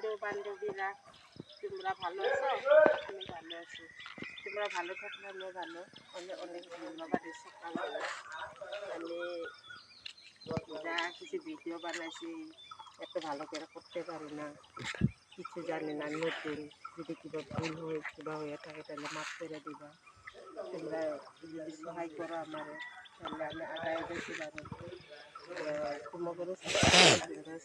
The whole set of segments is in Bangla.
বন্ধু বান্ধবীরা, তোমরা ভালো আছো? আমি ভালো আছি। তোমরা ভালো থাকলে আমিও ভালো। অনেক অনেক ধন্যবাদ। সকালবেলা আমি যা কিছু ভিডিও বানাইছি এত ভালো করে করতে পারি না, কিছু জানি না, নতুন। যদি কিবা ভুল হয় কিবা হয়ে থাকে তাহলে মাফ করে দিবা। তোমরা যদি সহায় করো আমারে তাহলে আমি আগায় যেতে পারো। তোমাদেরও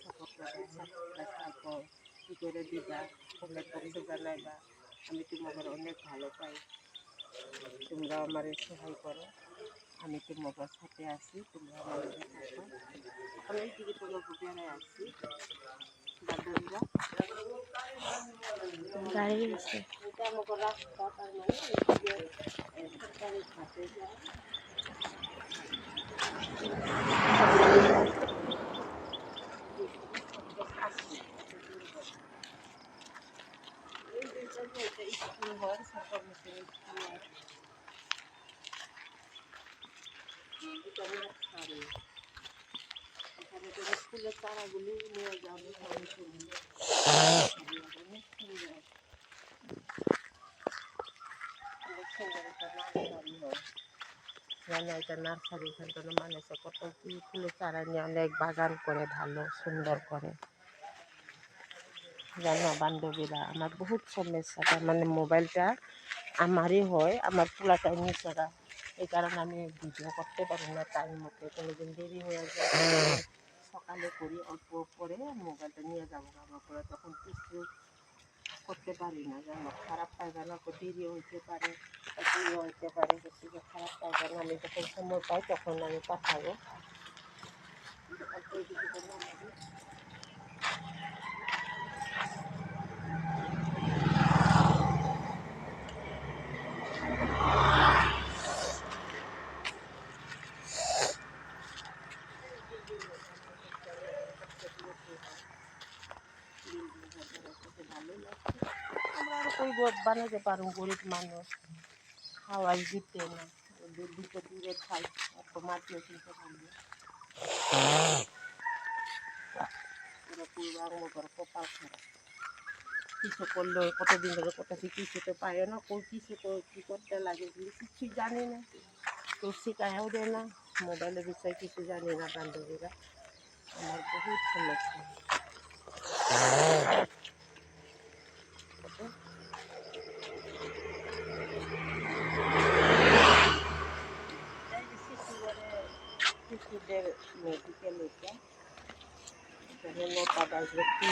সাপোর্ট করো, সাবস্ক্রাইব থাকো, কী করে দিবা, কমেন্ট বক্সে জানাইবা। আমি তোমাদের অনেক ভালো পাই। তোমরা আমার সহায় করো, আমি তোমাদের সাথে আছি। তোমরা আমার থাকো। এখন এই দিকে তোমার বেড়ায় আসছি বান্ধবীরা। দাঁড়িয়ে গেছে। এটা আমাকে রাস্তা, তার মানে এইদিকে সরকারি ঘাটে যায়। স্কুল হয়, সরকার মিশন স্কুল হয়। এটা নার্সারি। এখানে করে স্কুলের চারাগুলি নিয়ে যাবে অনেক সুন্দর। অনেক সুন্দর একটা নার্সারি হয়। জানো এটা নার্সারি, এখানকার মানুষ কত কি ফুলের চারা নিয়ে অনেক বাগান করে, ভালো সুন্দর করে। জানো বান্ধবীরা, আমার বহুত সমস্যা, তার মানে মোবাইলটা আমারই হয়, আমার পোলাটাই নিচেরা। এই কারণে আমি ভিডিও করতে পারি না টাইম মতো, কোনোদিন দেরি হয়ে যায়। সকালে করি, অল্প পরে মোবাইলটা নিয়ে যাবো আমার পরে, তখন কিছু করতে পারি না। জানো খারাপ পাইবে না, দেরি হইতে পারে, দেরি হইতে পারে, কিছু খারাপ পাইবে না। আমি যখন সময় পাই তখন আমি পাঠাবো। ভালো লাগছে। আমরা আর কই বানাতে পারবো, গরিব মানুষ, খাওয়াই দিতে না, দুটো দূরে খাই, এত মাটিও কিনতে পারবো। ওরা পূর্বাঙ্গ করে কপাল খারাপ, কিছু করলে কতদিন ধরে করতেছি, কিছু তো পায় না, কিছু কী করতে লাগে কিছুই জানি না, কেউ শেখায়ও দেয় না। মোবাইলের বিষয়ে কিছু জানি না বান্ধবীরা, আমার বহুত সমস্যা। শিশুদের মেডিকেল এটা, এখানে 9টা বাজবে।